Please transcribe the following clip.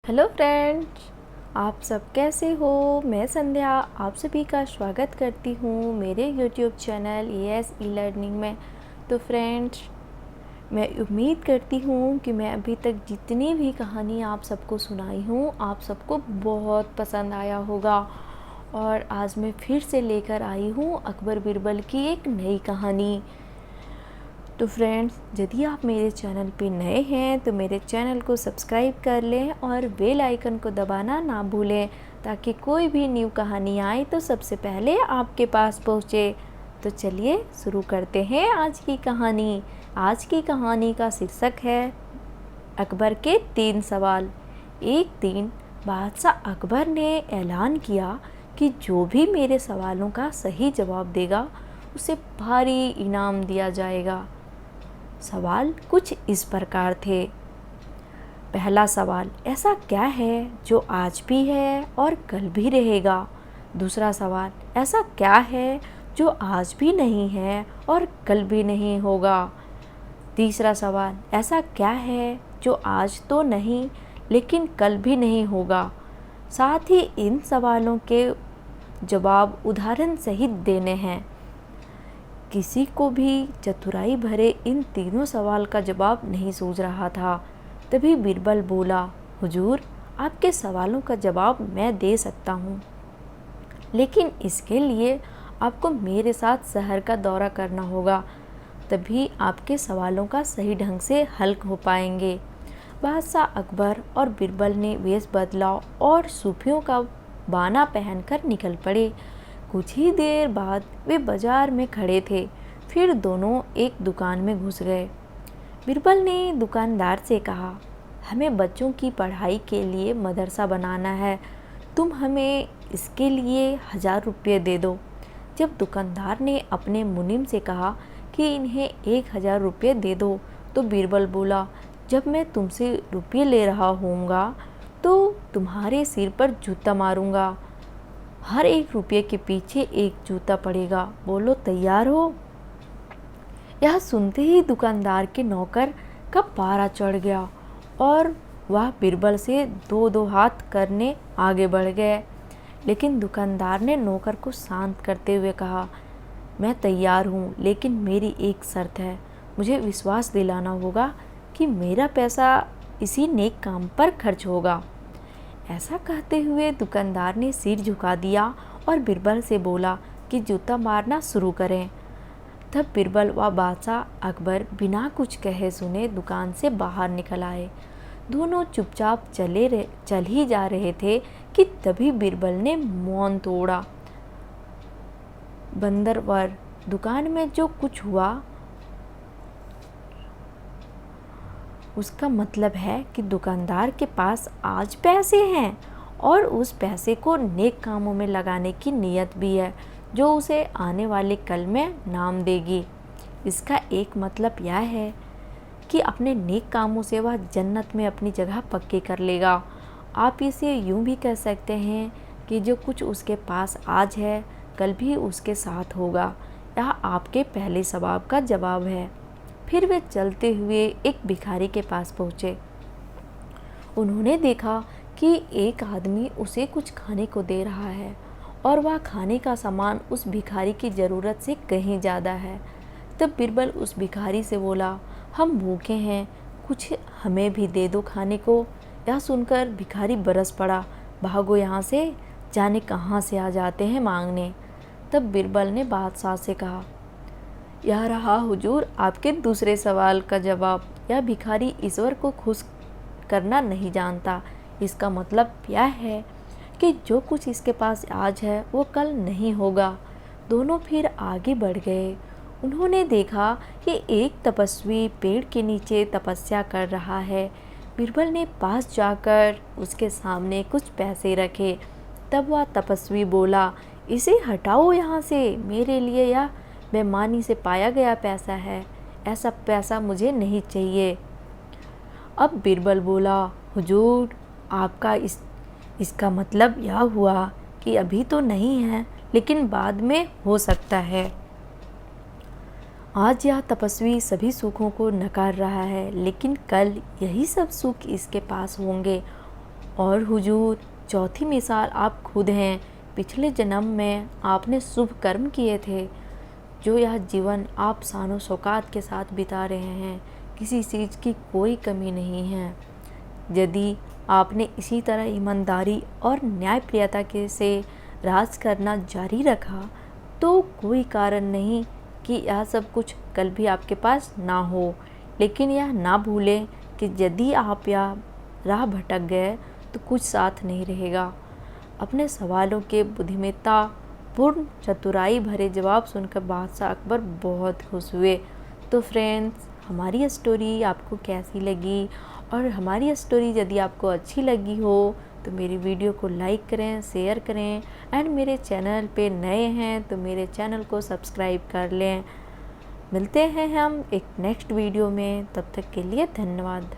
Hello friends, आप सब कैसे हो। मैं संध्या आप सभी का स्वागत करती हूँ मेरे YouTube channel ES e learning में। तो फ्रेंड्स, मैं उम्मीद करती हूँ कि मैं अभी तक जितनी भी कहानी आप सबको सुनाई हूँ आप सबको बहुत पसंद आया होगा। और आज मैं फिर से लेकर आई हूँ अकबर बिरबल की एक नई कहानी। तो फ्रेंड्स, यदि आप मेरे चैनल पे नए हैं तो मेरे चैनल को सब्सक्राइब कर लें और बेल आइकन को दबाना ना भूलें, ताकि कोई भी न्यू कहानी आए तो सबसे पहले आपके पास पहुँचे। तो चलिए शुरू करते हैं आज की कहानी। आज की कहानी का शीर्षक है अकबर के 3 सवाल। एक दिन बादशाह अकबर ने ऐलान किया कि जो भी मेरे सवालों का सही जवाब देगा उसे भारी इनाम दिया जाएगा। सवाल कुछ इस प्रकार थे। पहला सवाल, ऐसा क्या है जो आज भी है और कल भी रहेगा। दूसरा सवाल, ऐसा क्या है जो आज भी नहीं है और कल भी नहीं होगा। तीसरा सवाल, ऐसा क्या है जो आज तो नहीं लेकिन कल भी नहीं होगा। साथ ही इन सवालों के जवाब उदाहरण सहित देने हैं। किसी को भी चतुराई भरे इन तीनों सवाल का जवाब नहीं सूझ रहा था। तभी बीरबल बोला, हुजूर, आपके सवालों का जवाब मैं दे सकता हूँ, लेकिन इसके लिए आपको मेरे साथ शहर का दौरा करना होगा, तभी आपके सवालों का सही ढंग से हल हो पाएंगे। बादशाह अकबर और बीरबल ने वेश बदला और सूफियों का बाना पहनकर निकल पड़े। कुछ ही देर बाद वे बाजार में खड़े थे। फिर दोनों एक दुकान में घुस गए। बीरबल ने दुकानदार से कहा, हमें बच्चों की पढ़ाई के लिए मदरसा बनाना है, तुम हमें इसके लिए 1000 रुपये दे दो। जब दुकानदार ने अपने मुनीम से कहा कि इन्हें 1000 रुपये दे दो, तो बीरबल बोला, जब मैं तुमसे रुपये ले रहा होऊंगा तो तुम्हारे सिर पर जूता मारूंगा। हर 1 रुपये के पीछे 1 जूता पड़ेगा। बोलो, तैयार हो। यह सुनते ही दुकानदार के नौकर का पारा चढ़ गया और वह बीरबल से 2-2 हाथ करने आगे बढ़ गए। लेकिन दुकानदार ने नौकर को शांत करते हुए कहा, मैं तैयार हूँ, लेकिन मेरी एक शर्त है। मुझे विश्वास दिलाना होगा कि मेरा पैसा इसी नेक काम पर खर्च होगा। ऐसा कहते हुए दुकानदार ने सिर झुका दिया और बीरबल से बोला कि जूता मारना शुरू करें। तब बीरबल व बादशाह अकबर बिना कुछ कहे सुने दुकान से बाहर निकल आए। दोनों चुपचाप चल ही जा रहे थे कि तभी बीरबल ने मौन तोड़ा। बंदरवर, दुकान में जो कुछ हुआ उसका मतलब है कि दुकानदार के पास आज पैसे हैं और उस पैसे को नेक कामों में लगाने की नीयत भी है, जो उसे आने वाले कल में नाम देगी। इसका एक मतलब यह है कि अपने नेक कामों से वह जन्नत में अपनी जगह पक्की कर लेगा। आप इसे यूं भी कह सकते हैं कि जो कुछ उसके पास आज है कल भी उसके साथ होगा। यह आपके पहले सवाल का जवाब है। फिर वे चलते हुए एक भिखारी के पास पहुँचे। उन्होंने देखा कि एक आदमी उसे कुछ खाने को दे रहा है और वह खाने का सामान उस भिखारी की ज़रूरत से कहीं ज़्यादा है। तब बीरबल उस भिखारी से बोला, हम भूखे हैं, कुछ हमें भी दे दो खाने को। यह सुनकर भिखारी बरस पड़ा, भागो यहाँ से, जाने कहाँ से आ जाते हैं मांगने। तब बीरबल ने बादशाह से कहा, यह रहा हुजूर आपके दूसरे सवाल का जवाब। यह भिखारी ईश्वर को खुश करना नहीं जानता। इसका मतलब यह है कि जो कुछ इसके पास आज है वो कल नहीं होगा। दोनों फिर आगे बढ़ गए। उन्होंने देखा कि एक तपस्वी पेड़ के नीचे तपस्या कर रहा है। बीरबल ने पास जाकर उसके सामने कुछ पैसे रखे। तब वह तपस्वी बोला, इसे हटाओ यहाँ से, मेरे लिए यह बेईमानी से पाया गया पैसा है, ऐसा पैसा मुझे नहीं चाहिए। अब बीरबल बोला, हुजूर, आपका इसका मतलब यह हुआ कि अभी तो नहीं है लेकिन बाद में हो सकता है। आज यह तपस्वी सभी सुखों को नकार रहा है, लेकिन कल यही सब सुख इसके पास होंगे और हुजूर, चौथी मिसाल आप खुद हैं। पिछले जन्म में आपने शुभ कर्म किए थे, जो यह जीवन आप शानो शौकत के साथ बिता रहे हैं। किसी चीज़ की कोई कमी नहीं है। यदि आपने इसी तरह ईमानदारी और न्यायप्रियता के से राज करना जारी रखा, तो कोई कारण नहीं कि यह सब कुछ कल भी आपके पास ना हो। लेकिन यह ना भूलें कि यदि आप यह राह भटक गए तो कुछ साथ नहीं रहेगा। अपने सवालों के बुद्धिमत्ता पूर्ण चतुराई भरे जवाब सुनकर बादशाह अकबर बहुत खुश हुए। तो फ्रेंड्स, हमारी स्टोरी आपको कैसी लगी? और हमारी स्टोरी यदि आपको अच्छी लगी हो तो मेरी वीडियो को लाइक करें, शेयर करें एंड मेरे चैनल पे नए हैं तो मेरे चैनल को सब्सक्राइब कर लें। मिलते हैं हम एक नेक्स्ट वीडियो में, तब तक के लिए धन्यवाद।